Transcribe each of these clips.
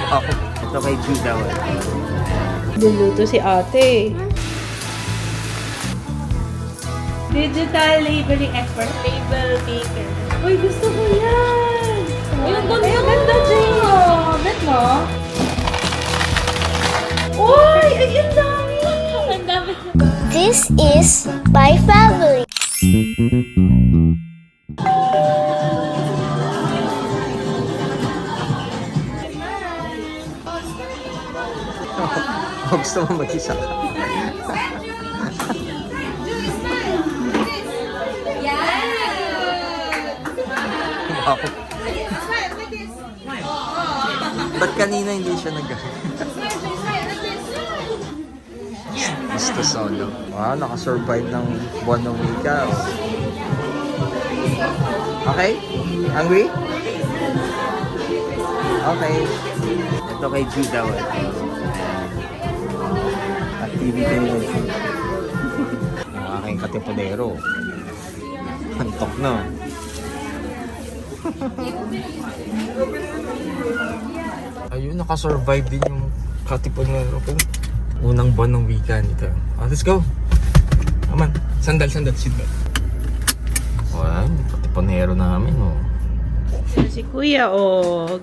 Ako, ito kay Judah. Luluto si ate. Digital labeling expert. Label maker. Uy, gusto ko yan! Uy, ang ganda! Ay, ang ganda, Gio! Bet mo? Uy! Ay, ang dami! Ang dami! This is my family. Gusto mo mag-isa ka? Wow. Ba't kanina hindi siya Gusto solo. Wow, nakasurvive ng buwan ng wika. Okay? Hungry? Okay. Ito kay Judah. Activity nila. Yung aking katipodero. Antok na. Ayun, nakasurvive din yung katipodero ko. Unang buwan ng wika nito. Let's go. Come on. Sandal, seatbelt. Wow, katipodero namin, oh. Si Kuya, oh.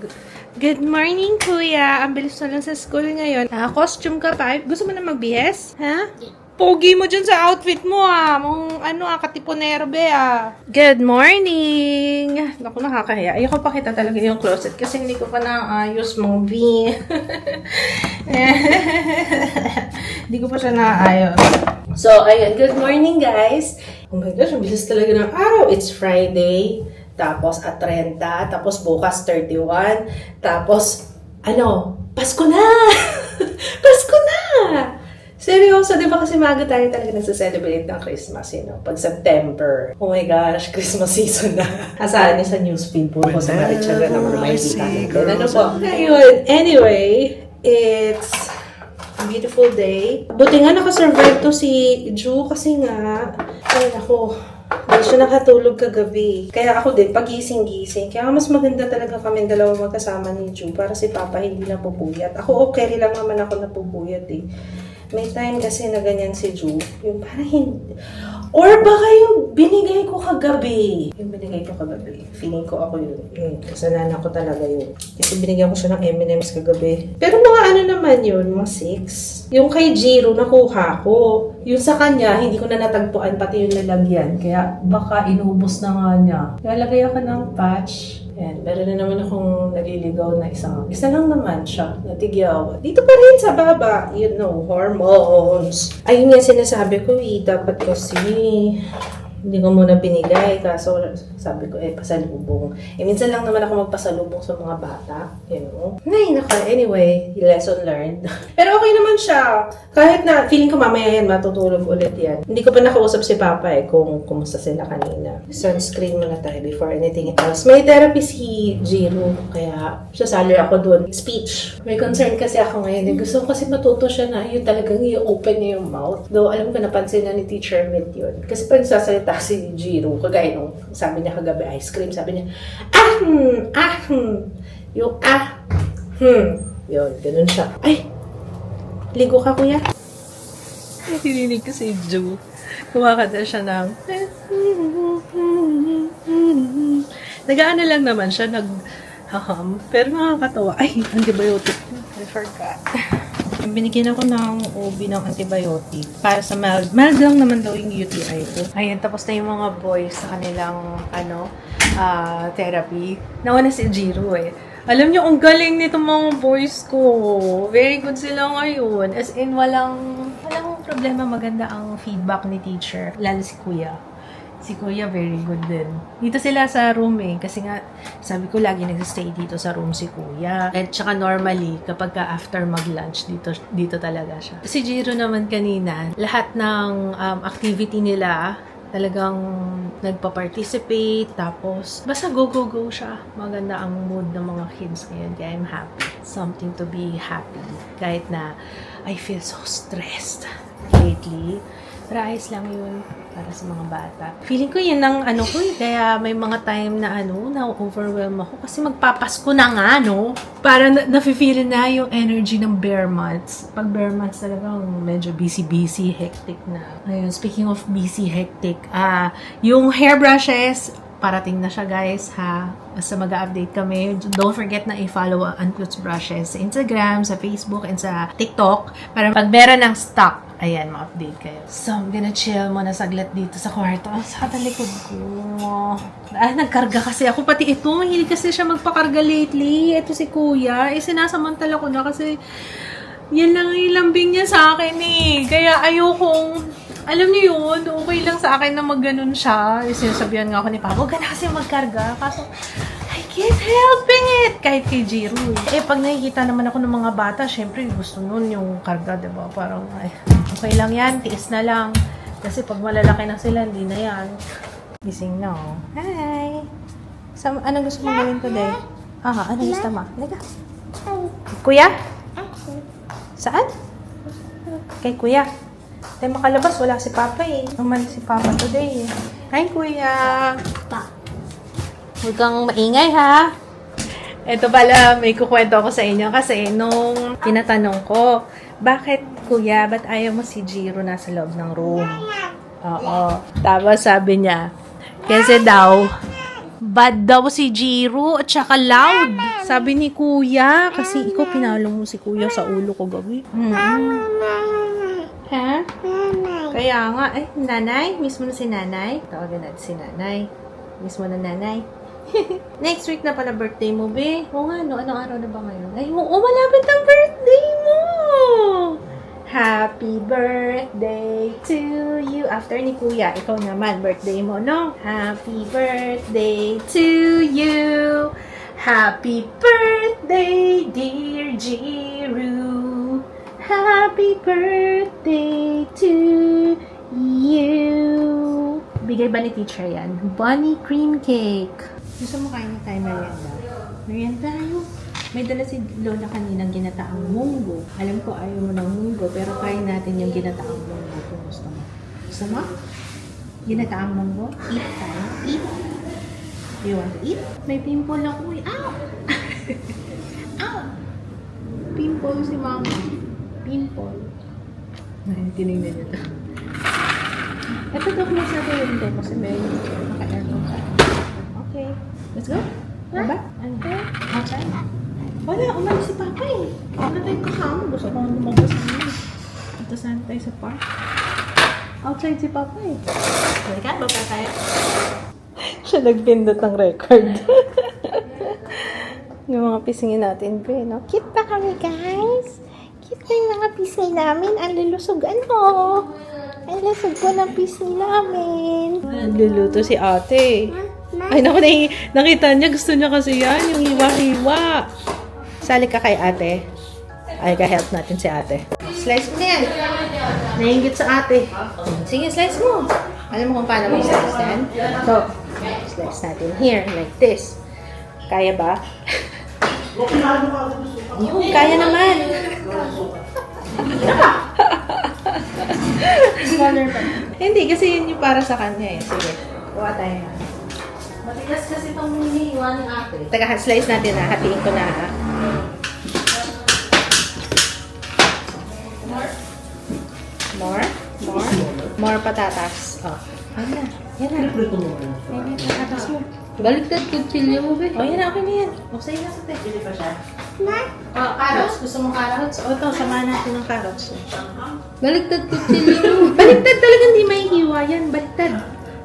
Good morning, Kuya. Ang bilis na lang sa school ngayon. Costume ka pa. Gusto mo na magbihis? Ha? Pogi mo dyan sa outfit mo, ah. Mong, katiponero, be, ah. Good morning! Naku, nakakahiya. Ayoko pakita talaga yung closet kasi hindi ko pa naayos, mga B. Hindi ko pa siya naayos. So, ayun. Good morning, guys. Oh my gosh, ang bilis talaga ng araw. It's Friday. Tapos, 30. Tapos, bukas, 31. Tapos, Pasko na! Pasko na! Seryoso, di ba kasi maga tayo talaga nagsa-celebrate ng Christmas, Pag September. Oh my gosh, Christmas season na. Asahan niyo sa newsfeed po ko sa Marichaga naman may kita natin. Ano po? Ayun, anyway, it's a beautiful day. Buti nga nakasurvive to si Ju kasi nga, ay ako, hindi siya nakatulog kagabi. Kaya ako din, pagising-gising. Kaya mas maganda talaga kami dalawa magkasama ni Ju para si Papa hindi napupuyat. Ako okay lang naman ako napupuyat eh. May time kasi na ganyan si Ju. Yung parang hindi. Or baka yung binigay ko kagabi. Yung binigay ko kagabi. Feeling ko ako yun. Kasalanan ko talaga yun. Kasi binigyan ko siya ng M&M's kagabi. Pero mga naman yun, mga 6. Yung kay Jiro, nakuha ko. Yung sa kanya, hindi ko na natagpuan pati yung lalagyan. Kaya baka inubos na nga niya. Kaya lagay ako ng patch. Yan, meron na naman akong naliligaw na isa lang naman siya, natigyaw. Dito pa rin sa baba, hormones. Ayun nga sinasabi ko dapat kasi hindi ko muna binigay, kaso sabi ko, pasalubong. Minsan lang naman ako magpasalubong sa mga bata, Nay, anyway, lesson learned. Pero okay naman siya. Kahit na, feeling ko mamaya yan, matutulog ulit yan. Hindi ko pa nakausap si Papa kung kumusta sila kanina. Sunscreen muna tayo before anything else. May therapy si Jiro, kaya sasali ako dun. Speech. May concern kasi ako ngayon. Gusto ko kasi matuto siya na yun talagang i-open niya yung mouth. Though, alam ko, napansin na ni Teacher Mint yun. Kasi pag sasalita si Jiro, kagaya nung sabi niya kagabi ice cream, sabi niya, yung yun, ganun siya. Ay, ligo ka, kuya. Hininig ko si Ju. Kumakanta siya ng nag-aano lang naman siya, pero nakakatawa. Ay, antibiotic. I forgot. Binigyan ako ng OB ng antibiotic para sa mild. Mild lang naman daw yung UTI ko. Ayan, tapos na yung mga boys sa kanilang, therapy. Nauna si Jiro Alam niyo, ang galing nitong mga boys ko. Very good sila ngayon. As in, walang problema. Maganda ang feedback ni teacher. Lalo si Kuya. Si Kuya, very good din. Dito sila sa room kasi nga, sabi ko lagi nagsistay dito sa room si Kuya. At saka normally, kapag after mag-lunch, dito talaga siya. Si Jiro naman kanina, lahat ng activity nila, talagang nagpa-participate, tapos basta go siya. Maganda ang mood ng mga kids ngayon, kaya I'm happy. Something to be happy. Kahit na I feel so stressed lately. Pero ayos lang yun. para sa mga bata. Feeling ko yun ang ano ko eh. Kaya may mga time na na-overwhelm ako. Kasi magpapasko na nga, no? Para nafe-feel na yung energy ng bare months. Pag bare months talagang medyo busy, hectic na. Ayun, speaking of busy, hectic, yung hairbrushes, parating na siya guys, ha? Basta mag-update kami. Don't forget na i-follow ang Unclut's Brushes sa Instagram, sa Facebook, and sa TikTok. Para pag meron ng stock, ayan, ma-update kayo. So, I'm gonna chill muna saglit dito sa kwarto. Ang sakit ang likod ko. Nagkarga kasi ako. Pati ito, mahilig kasi siya magpakarga lately. Ito si kuya. Sinasamantala ko na kasi yan lang yung lambing niya sa akin eh. Kaya ayokong, alam niyo yun, okay lang sa akin na magganon siya. Sinasabihan nga ako ni Papa, huwag ka na kasi magkarga. Kaso, I can't helping it. Kahit kay Jiro. Pag nakikita naman ako ng mga bata, syempre gusto nun yung karga, diba? Parang, okay lang yan, tiis na lang. Kasi pag malalaki na sila, hindi na yan. Gising na, oh. Hi! Anong gusto mo gawin today? Anong gusto mo? Liga. Kuya? Saan? Kay kuya. Tayo makalabas, wala si Papa eh. Naman si Papa today eh. Hi, Kuya! Huwag kang maingay, ha? Ito pala, may kukwento ako sa inyo kasi nung tinatanong ko, bakit, Kuya, ba't ayaw mo si Jiro nasa loob ng room? Oo. Tapos sabi niya, kasi daw, bad daw si Jiro at saka loud. Sabi ni Kuya, kasi ikaw pinalo mo si Kuya sa ulo ko gabi. Ha? Kaya nga, nanay? Miss mo na si nanay? Tawagan natin si nanay. Miss mo na nanay? Next week na pala birthday mo, be. Oo nga, no? Anong araw na ba ngayon? Ay, malapit ang birthday mo! Happy birthday to you. After ni Kuya, ikaw naman, birthday mo, no? Happy birthday to you. Happy birthday, dear Jiru. Happy birthday to you. Bigay ba ni teacher yan? Bunny cream cake. Gusto mo kain na tayo merienda? Merienda tayo. May dala si Lola kaninang ginataang munggo. Alam ko ayaw mo ng munggo, pero kain natin yung ginataang munggo kung gusto mo. Gusto mo? Ginataang munggo? Eat tayo. Eat. You want to eat? May pimple ako eh. Ow! Ow! Pimple si mama. Pimple. Ay, tinignan niyo ito. Ito daw kung sa window kasi may naka-aircon ka. Okay. Let's go. Baba? Ano? Outside? Wala, umalis si Papa eh. Ano tayo kasama? Gusto ko lumabas namin. Ito saan tayo sa park? Outside si Papa eh. Halika, baba tayo. Siya nagpindot ng record. Yung mga pisingin natin, be, no? Cute pa kami, guys. Cute na yung mga pisngi namin. Ang lulusog, ano? Ang lusog po ng pisngi namin. Nagluluto si ate. Ay, naku, nakita niya. Gusto niya kasi yan. Yung hiwa-hiwa. Sali ka kay ate. Ay, ka-help natin si ate. Slice mo na yan. Nainggit sa ate. Sige, slice mo. Alam mo kung paano mo slice yan? So, slice natin here, like this. Kaya ba? Yun, kaya naman. Hindi, kasi yun yung para sa kanya eh. Sige, kuha tayo. Matigas kasi itong hinihiwa ni ate. Teka, slice natin na. Hatiin ko na ha. More patatas. Oh. Yan na. Yan na. Yan na, patatas mo. Baliktad kutsilyo mo, be. Oh, yan na. Okay na yan. O, sa'yo na sa te. Hindi pa siya. Oh, carrots. Gusto mo carrots? O, ito. Samahan natin ng carrots. Baliktad kutsilyo mo. Baliktad talaga. Hindi may hiwa yan. Baliktad.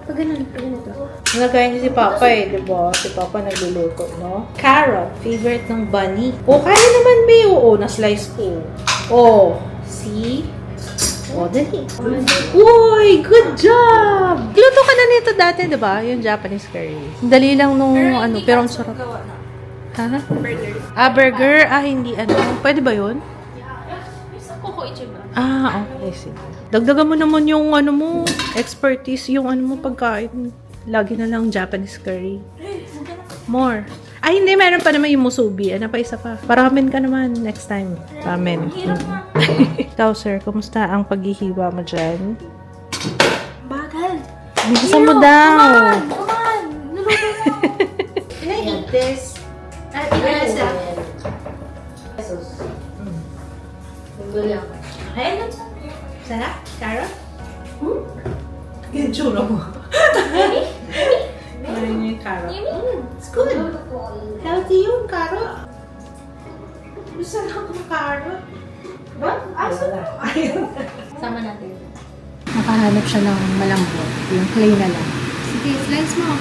Pag ganun ito. Nagkaya niya si Papa eh, diba? Si Papa nagluluto, no? Carrot. Favorite ng bunny. O, kaya naman, be. Oo, na-slice ko. Oh, see? O, dali. Uy, good job! Luto ka na nito dati, diba? Yung Japanese curry. Dali lang nung pero ang sarap. Ha? Burger. Burger? Hindi Pwede ba yun? Okay. Sige. Dagdagan mo naman yung mo, expertise, yung mo pagkain. Lagi na lang Japanese curry. More. Hindi. Meron pa naman yung musubi. Pa isa pa. Paramen ka naman next time. Ramen. Ikaw, sir, kumusta ang paghihiwa mo dyan? Bagal. Bilisan mo daw. Come on! Niluto mo. Can I eat this? Isa. Jesus. Gulo ako. Ayan na siya. Sarap? Carrot? Yung tsura mo. Ano yung carrot? It's good. Healthy yung carrot. Gusto lang ng carrot. Ba? Asa na? Ayun. Sama natin. Nakahanap siya ng malambot. Yung clay na lang. Sige, slice mo.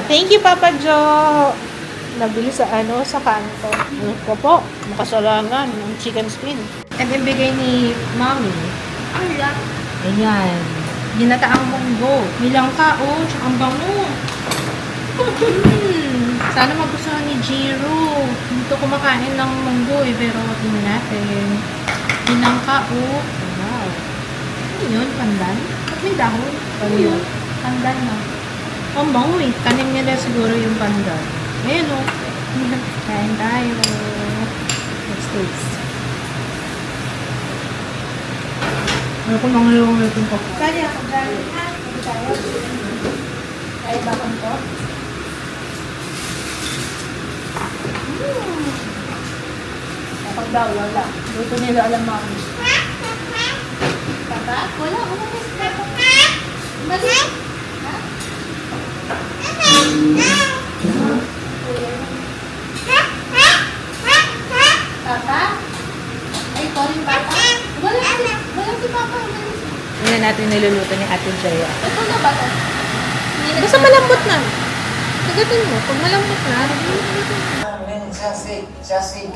Thank you, Papa Joe! Nabili sa sa kanto. Ano ko po? Makasalangan ng chicken skin. And ibigay ni Mommy. Ala. Ayan. Ginataang munggo. Nilang ka, tsaka ang bango. Sana magustuhan ni Jiro. Dito kumakain ng munggo pero tingnan natin. Nilang ka, wow. Ano yun? Pandan? Ba't may dahon? Ano yun? Pandan na. Ang bango Tanim nila siguro yung pandan. Ayan Kain tayo. Let's taste. Ano kung mga yung itong ko? Kaya ako dyan. Hindi tayo. Kaya ba kong to? Kapag daw, wala. Dito nila alam mami. Papa? Wala. Wala na si Papa. Mali. Ha? Papa? Ay, sorry, Papa. Wala si Papa. Hindi natin niluluto ni Ate Jaya. Ito na ba to? Basta malambot na. Sagatin mo. Pag malambot na,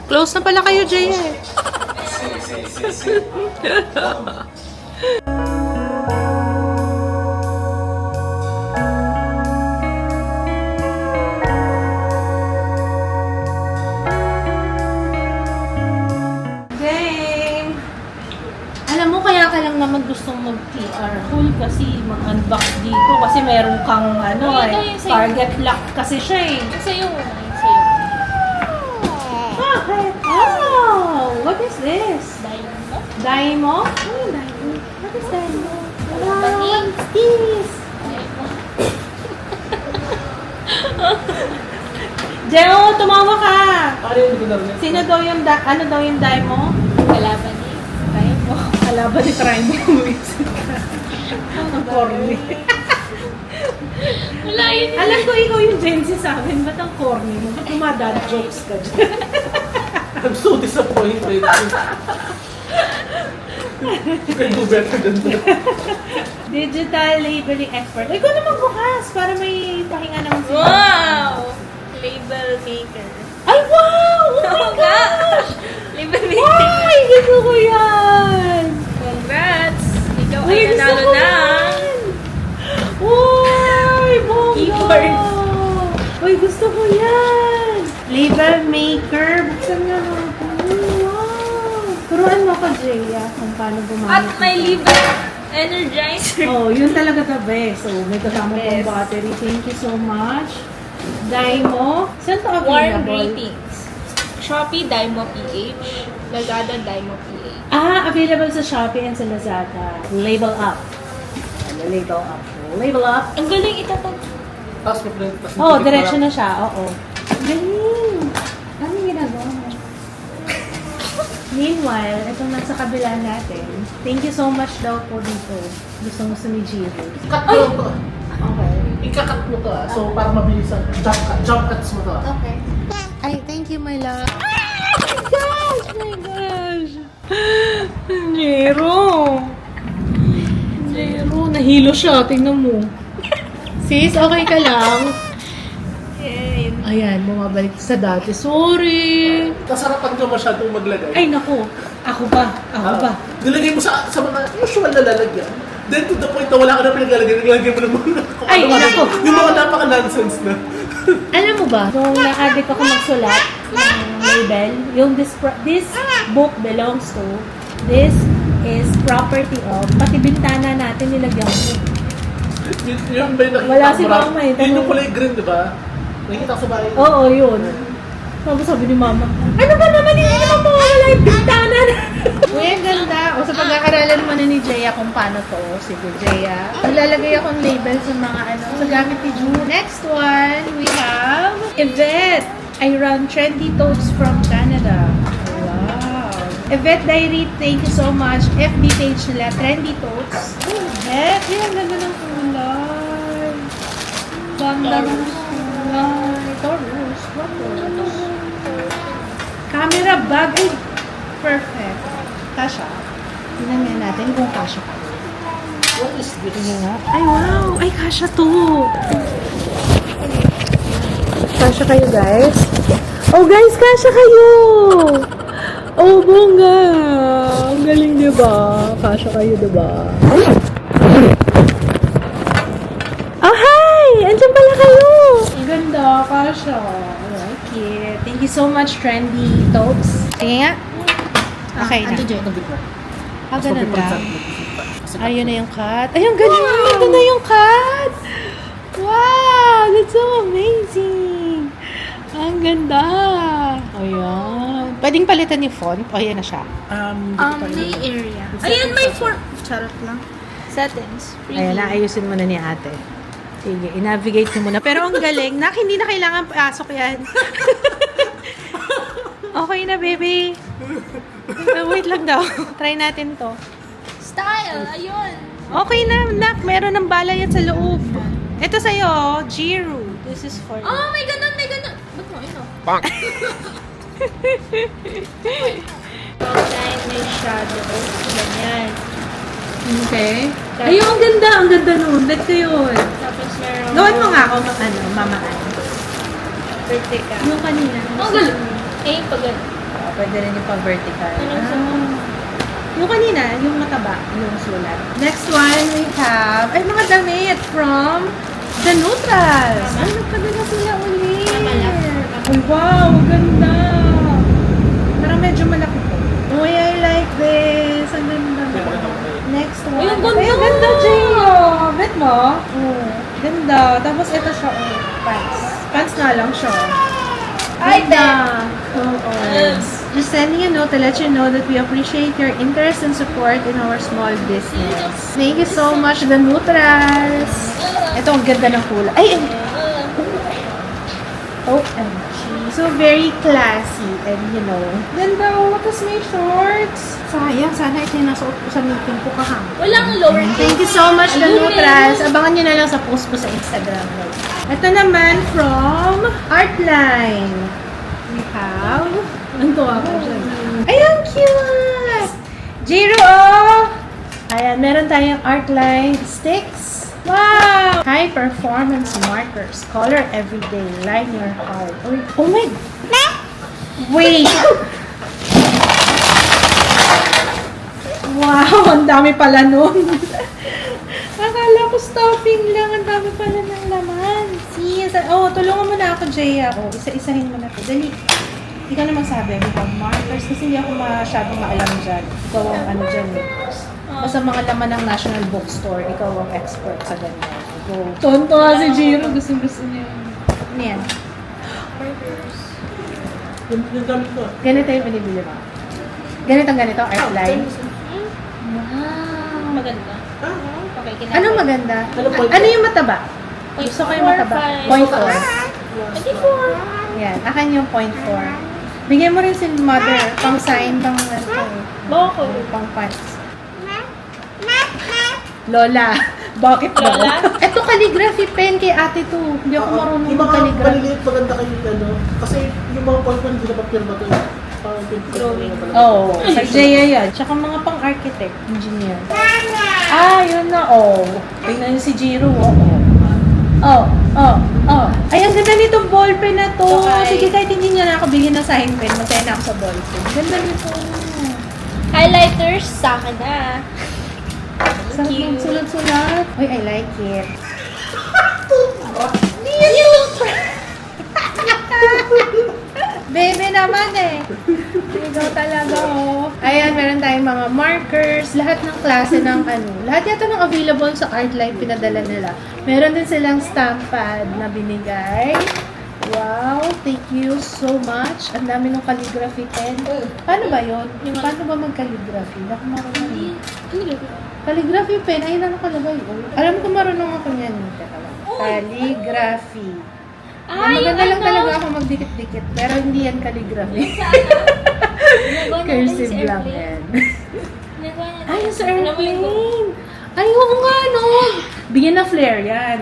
close na pala kayo, Jaya. Jane! Alam mo, kaya ka lang naman gustong mag-PR haul kasi mag-unbox dito kasi meron kang target lock kasi siya Sa'yo. Sa'yo. Bakit? Oh! What is this? Diamond. Daimo? Ano yung Daimo? What is Daimo? Wow! Banig. What's this? Jeo, tumawa ka! Sino daw yung ano daw yung Daimo? Kalaban ni Diamond. Kalaban ni Trimo. Ang corny. Wala yun. Alam ko ikaw yung Gen Z sa amin. Ba't ang corny mo? Ba't dumadad jokes ka dyan? I'm so disappointed. You can do better than that. Digital labeling expert. Ikaw na magbukas para may pahinga naman sila. Wow! Label maker. Ay, wow! Oh my gosh! Label maker. Ay, gusto ko yan! Congrats! Ikaw Uy, ay gusto nanalo ko na. yan! Uy, bongga! Keyboard. Uy, gusto ko yan! Label maker. Buksan nga natin. Wow! Turuan mo ko, Jaya, kung paano gumamit. At may nito. label energizer. Oh, yun talaga the best. So, may kasama pang Best. battery. Thank you so much. Daimo. Saan to available? Warm greetings. Shopee Daimo PH. Lazada Daimo PH. Available sa Shopee and sa Lazada. Label up. Label up. Label up. Ang galing itatag. Tapos mo friend. Oh, diretso na siya. Oo. Galing. Ano yung ginagawa mo? Meanwhile, itong nasa kabila natin, thank you so much daw po dito. Gusto ni Jiro. Cut mo to. Okay. Ika-cut mo to So, para mabilisan. Jump cuts mo to Okay. Ay, thank you, my love. Oh my gosh! Jiro! Jiro, nahilo siya. Tingnan mo. Sis, okay ka lang? Yay. Ayan, bumabalik sa dati. Sorry! Kasarapan ka masyadong maglagay. Ay, naku. Ako ba? Nilagay mo sa mga usual na lalagyan. Then to the point na wala ka na pinaglalagay, nilagay mo na muna. Ay, nako. Yung mga napaka-nonsense na. Alam mo ba, nung na-addict ako magsulat ng label, yung this book belongs to this is property of, pati bintana natin nilagyan ko. Yun ba yung nakita Wala ko? si Mama eh. Yun yung kulay green, di ba? Nakikita ko sa bahay. Oo, yun. Tapos sabi ni Mama, ano ba naman, hindi naman mawawala yung bintana na. Uy, ang ganda. O sa pag-aaralan mo na ni Jaya kung paano to. Sige, Jaya. Maglalagay akong label sa mga ano, sa gamit ni Ju. Next one, we have Yvette. I run Trendy Totes from Canada. Wow. Yvette Diary, thank you so much. FB page nila, Trendy Totes. Oh, Yvette, yan, ang ganda ng kulay. Ganda ng kulay. Taurus. What Taurus? Camera bag. Ay, perfect. Kasha. Tingnan nga natin kung kasha ka. What is this? Tingnan nga. Ay, wow. Ay, kasha to. Kasha kayo, guys. Oh, guys, kasha kayo. Oh, bongga. Ang galing, diba? Kasha kayo, diba? Oh, hi! Andiyan pala kayo. Ang ganda, kasha. I like it. Thank you so much, Trendy Totes. Sige nga. Okay na. Ito dyan, ito dito. Ah, ganun ba? Ayun na yung cut. Ay, ang galing! Ito na yung cut! Wow! That's so amazing! Ang ganda! Ayan. Pwedeng palitan yung font. O, ayan na siya. Play area. Ayan, may form. Charot lang. Settings. Ayan, naayusin mo na ni ate. Sige, i-navigate mo muna. Pero ang galing. Nak, hindi na kailangan pasok yan. Okay na, baby. Wait lang daw. Try natin to. Style. Ayun. Okay na, Nak. Meron ng bala yan sa loob. Ito sa'yo, Jiru. This is for you. Oh, may ganun, may ganun. Ba't mo ito? Outline, may shadow. Ganyan. Okay. Ayun, ang ganda. Ang ganda nun. Let ko yun. Tapos meron... Gawin mo nga ako, mamaan. Vertical. Yung kanina. Oh, galing. Eh, pag ganun. Pwede rin yung pang-vertical. Anong sa Yung kanina, yung mataba, yung sulat. Next one, we have, ay, mga damit from The Neutrals. Ay, nagpadala sila ulit. Ay, wow, ganda. Parang medyo malaki po. Uy, I like this. Ang ganda mo. Next one. Ay, ang ganda. Ay, ang ganda, Gio. Bet mo? Oo. Ganda. Tapos ito siya, pants. Pants na lang siya. Ay, ganda. Oo. Just sending a note to let you know that we appreciate your interest and support in our small business. Thank you so much, The Neutrals. Ito, ang ganda ng kulay. Ay! OMG. So, very classy and, you know. Ganda, oh. Tapos may shorts. Sayang, sana ito yung nasuot ko sa meeting ko kahapon. Walang lower Thank you so much, The Neutrals. Abangan nyo na lang sa post ko sa Instagram. Ito naman from Artline. We have... Nanto ako siya. Ay, ang cute! Jiro, oh! Ayan, meron tayong Artline sticks. Wow! High performance markers. Color everyday. Line your heart. Oh my... Wait! Wow! Ang dami pala nun. Akala ko stuffing lang. Ang dami pala ng laman. See? Oh, tulungan mo na ako, Jaya. Oh, isa-isahin mo na ako. Dali. Ikaw na magsabi, we have markers. Kasi hindi ako masyadong maalam dyan. Ikaw ang ano dyan eh. Basta mga laman ng National Bookstore, ikaw ang expert sa ganyan. Go. Tonto si Jiro. Gusto niya. Ano yan? Yung gamit ko. Ganito yung binibili mo. Ganito, Artline. Wow. Maganda. Okay, kinakain. Anong maganda? Ano point Ano yung mataba? Point Gusto ko yung mataba. 4, 5. Point 4. 24. Yan, akin yung point 4. Bigyan mo rin si mother, pang sign, pang Boko. pang pants. Lola, bakit mo? Lola? Ito calligraphy pen kay ate to. Hindi ako marunong Yung mga mag-calligraphy. maliliit maganda kayo ano. Kasi yung mga point hindi na papirma to. Drawing. Oo, sa Jaya yan. Tsaka mga pang-architect, engineer. Yun na, Tingnan niyo si Jiro, Ay, ang ganda nitong ballpen na to. Okay. Sige, kahit hindi niya na ako bigyan ng sign pen, masaya na ako sa ballpen. Ganda nito. Highlighters sa akin na. Sarap Cute. ng sulat-sulat. Uy, I like it. Baby naman eh. Ikaw talaga, oh. Ayan, meron tayong mga markers, lahat ng klase ng lahat yata ng available sa Artline pinadala nila. Meron din silang stamp pad na binigay. Wow, thank you so much. Ang dami ng calligraphy pen. Paano ba yun? Paano ba mag-calligraphy? Hindi ako marunong. Calligraphy pen, ayun na nakalagay. Alam ko marunong ako niyan. Teka lang. Calligraphy. Maganda lang talaga ako magdikit-dikit, pero hindi yan calligraphy. Cursive lang yan. Ay, yung sa airplane! Ay, oo nga, no! Bigyan na flare yan.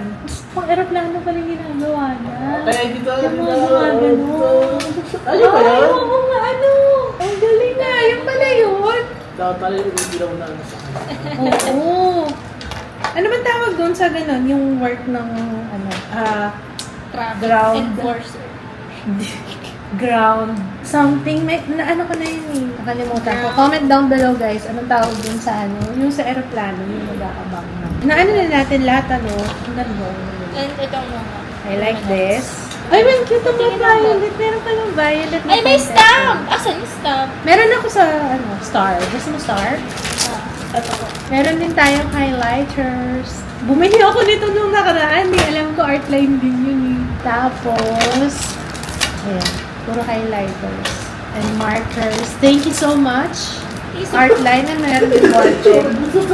Pang aeroplano pala yung ginagawa na. Kaya dito, Yung mga gumagano. Ano ba Ay, yan? oo nga, ano! Ang galing na! Yung pala yun! Dapat pala yung ilaw na ano sa kanya. Oo. Ano man tawag doon sa ganon? Yung work ng, ground. Enforcer. Ground. Something. May, ano ko na yun eh. Nakalimutan ko. Comment down below guys. Anong tawag dun sa Yung sa aeroplano. Yung mag-aabang na. Naano na natin lahat Ang ganda. And itong mga. I like this. Ay, may cute ang mga violet. Meron pa yung violet. na Ay, may content. stamp! Asan yung stamp? Meron ako sa, star. Gusto mo star? Meron din tayong highlighters. Bumili ako nito nung nakaraan. Di alam ko Artline din yun eh. Tapos, ayan, puro highlighters and markers. Thank you so much. Artline and meron din watching.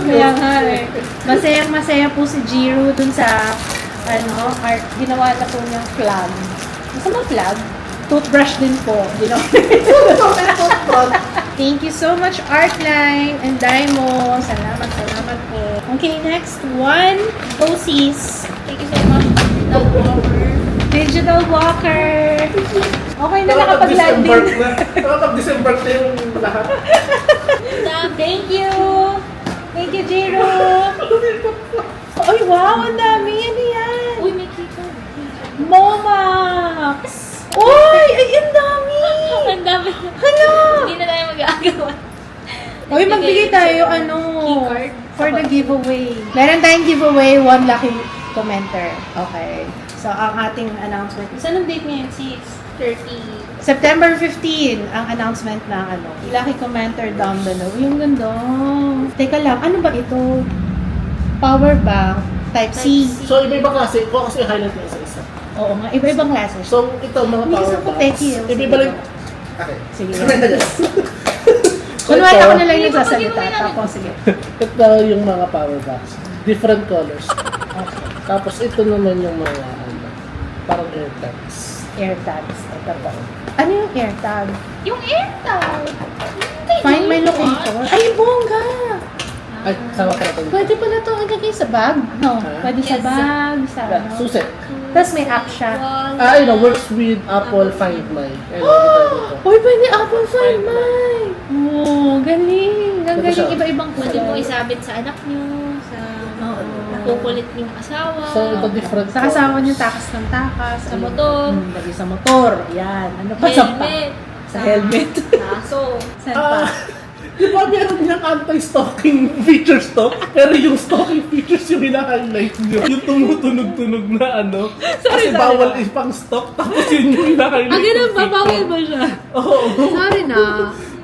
Kaya nga eh. Masayang-masaya po si Jiro dun sa art. Ginawa na po niyang flag. Gusto mo flag? Toothbrush din po. Thank you so much, Artline and Daimo. Salamat po. Okay, next one. Osies. Thank you so much. Digital walker. Okay na nakapag-landing. Nakapag-December na yung lahat. Thank you. Thank you, Jiro. Ay, wow. Ang dami. Ano yan? Uy, may keyboard. Momax. Uy, ay, ang dami. Ang dami. Hala. Hindi na tayo mag-aagawa. Uy, magbigay tayo, Keycard. for the giveaway. Meron tayong giveaway, one lucky commenter. Okay. So, ang ating announcement. Saan ang date ngayon, sis? 30. September 15, ang announcement ng lucky commenter down below. Yung ganda. Teka lang, ano ba ito? Power bank, type C. So, iba-iba klase. Kuha kasi highlight yung isa-isa. Oo nga, iba-ibang classes. So, ito mga Hindi power sa banks. peki, oh. Iba-iba lang. Okay. Sige. So, Kunwari ito, ako na lang yung sasalita. Tapos, sige. ito yung mga power banks. Different colors. Okay. Tapos, ito naman yung mga parang air tags. AirTags. Ito po. Ano yung AirTag? Yung AirTag. Find my locator. Ay, bongga! Ay, sama ka ito. Pwede pala ito ilagay sa bag. No, Ha? pwede sa Yes. bag, sa Susi. Tapos may app siya. Works with Apple Find My. Ayun, dito. Uy, pwede Apple Find My! Oh, galing. Ang Pwede siya. galing. Iba-ibang Pwede mo kulay. isabit sa anak nyo, sa nakukulit yung asawa, So, ito different Sa kasama niyo, takas ng takas. sa motor, Lagi sa motor. Yan. Ano pa sa helmet, Sa helmet. aso. Saan pa? Di ba meron niyang anti-stalking features to? Pero yung stalking features yung hina-highlight niyo. Yung tumutunog-tunog na Kasi bawal ipang stalk. Tapos yun yung hina-highlight. Ah, ganun ba? yung Bawal feature. ba siya? Oo. Sorry na.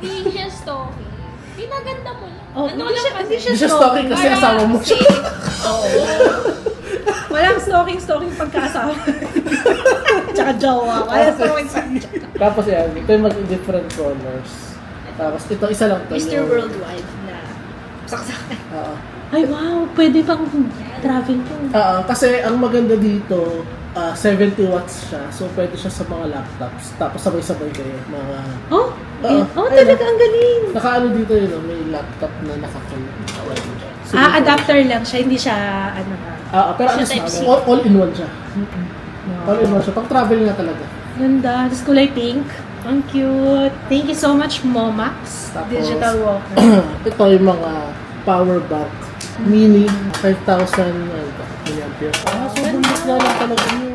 Hindi siya stalking. Pinaganda mo lang. Oh, Ano hindi lang siya, kasi? hindi siya Hindi siya stalking kasi Para asawa mo siya. safe. Oo. Walang stalking pagkaasawa. Tsaka jowa. Walang stalking Tapos yan, ito yung mag-different colors. Tapos ito, isa lang to. Mr. Worldwide na saksakan. Oo. Ay, wow. Pwede pang travel to. Kasi ang maganda dito, 70 watts siya. So, pwede siya sa mga laptops. Tapos sabay-sabay kayo. Mga... Oh? Oo. Oh, talaga ang galing. Nakaano dito yun, may laptop na nakakonect. So, Adapter lang siya. Hindi siya, pero Siya alis na, Type-C. all-in-one siya. All-in-one siya. Pang travel nga talaga. Ganda. Tapos kulay pink. Ang cute. Thank you so much, Momax. Tapos, Digital Walker. ito yung mga power bank. Mini, 5,000 milliampere. Sobrang bakla lang talaga yun.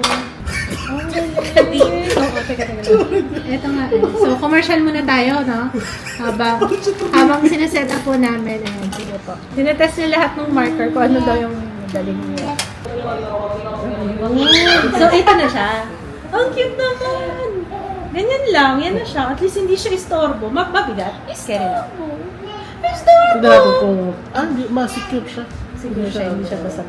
Oo, teka. Ito nga. So, commercial muna tayo, no? Habang sineset up po namin. Ayan, sige po. Tinetest niya lahat ng marker kung ano daw yung daling niya. So, ito na siya. Ang cute naman! Ganyan lang. Yan na siya. At least hindi siya istorbo. Mabigat. Carry lang. Tignan natin kung, hindi, ma-secure siya. Siguro siya, hindi siya basta.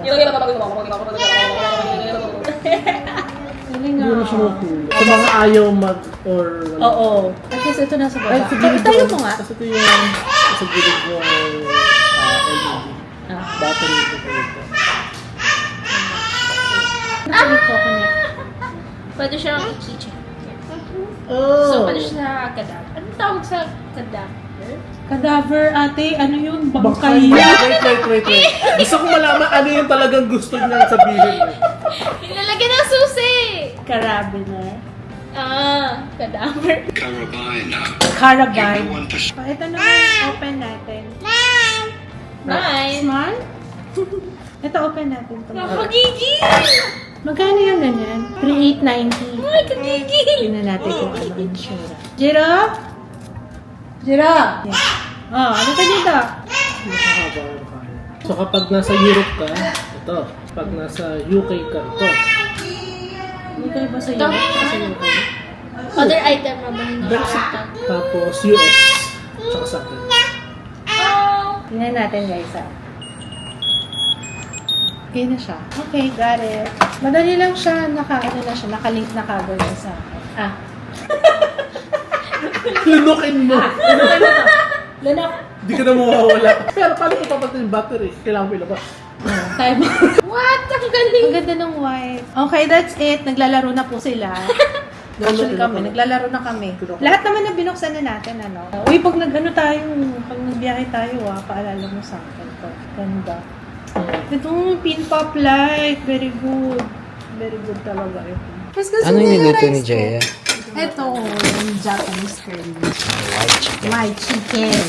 Hindi na siya makulo. Sa mga ayaw mag, or wala. Oo. At least ito nasa Ay, baba. sa gilid Tayo ko. mo nga. Kasi ito yung, sa gilid ko, LED. Ah. Battery ito po ito. Connect. Pwede siyang keychain. Oh! So, pwede siya sa cadaver. Anong tawag sa cadaver? Cadaver, ate. Ano yun? Bangkay. Bangkay. Wait. Gusto ko malaman ano yung talagang gusto niya sabihin. Nilalagyan ng susi! Carabiner. Cadaver. Carabine. Oh, ito naman. Open natin. Nine. Small? Ito, open natin. Nakagigil! Magkano yung ganyan? 3,890. Ay, kagigil! Tingnan natin kung ano ang insura. Jiro? Jiro? Yeah. Oh, ano ka dito? Nakakaba ang kaya. So kapag nasa Europe ka, ito. Pag nasa UK ka, ito. Hindi kayo ba sa Ito. Sa UK? Other item na ba hindi Brexit. nakita? Tapos US. Tsaka sa akin. Tingnan natin guys Okay na siya. Okay, got it. Madali lang siya. Ano na siya. Nakalink na cover na sa akin. Lunukin mo! Lanok. Di ka na mawawala. Pero paano ko papatay yung battery? Kailangan mo ilabas. Time. What? Ang galing! Ang ganda ng white. Okay, that's it. Naglalaro na po sila. Actually kami, naglalaro na kami. Lahat naman na binuksan na natin, ano. Uy, pag pag nagbiyahe tayo, paalala mo sa akin to. Ganda. Itong pin pop light. Very good. Very good talaga ito. Ano yung niluto ni Jaya? Ito, yung Japanese curry. White chicken. White chicken.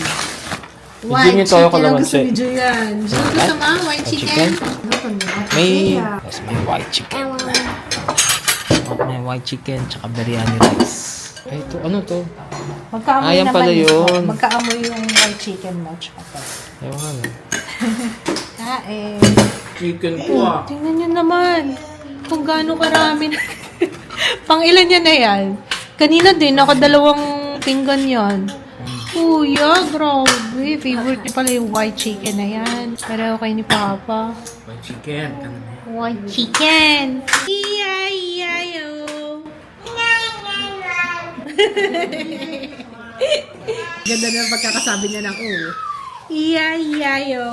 Hindi niyo toyo kalamansi. Ang gusto ni Joyan. Gusto mo? White chicken? May... Yes, may white chicken. May white chicken, tsaka biryani rice. Ay, ito. Ano to? Magkaamoy Ayan naman pala yun. Magkaamoy yung white chicken mo. Tsaka to. Ewan. Kain. Chicken po Tingnan nyo naman. Kung gaano karami. Pang ilan yan na yan? Kanina din, nakadalawang pinggan yan. Kuya, grabe. Favorite niya pala yung white chicken na yan. Pareho kay ni Papa. White chicken. White chicken. Iya-iya-yo. Ganda na pagkakasabi niya ng o. Iya-iya-yo.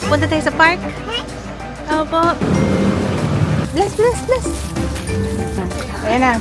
Punta tayo sa park? Opo. Bless. Ayan na.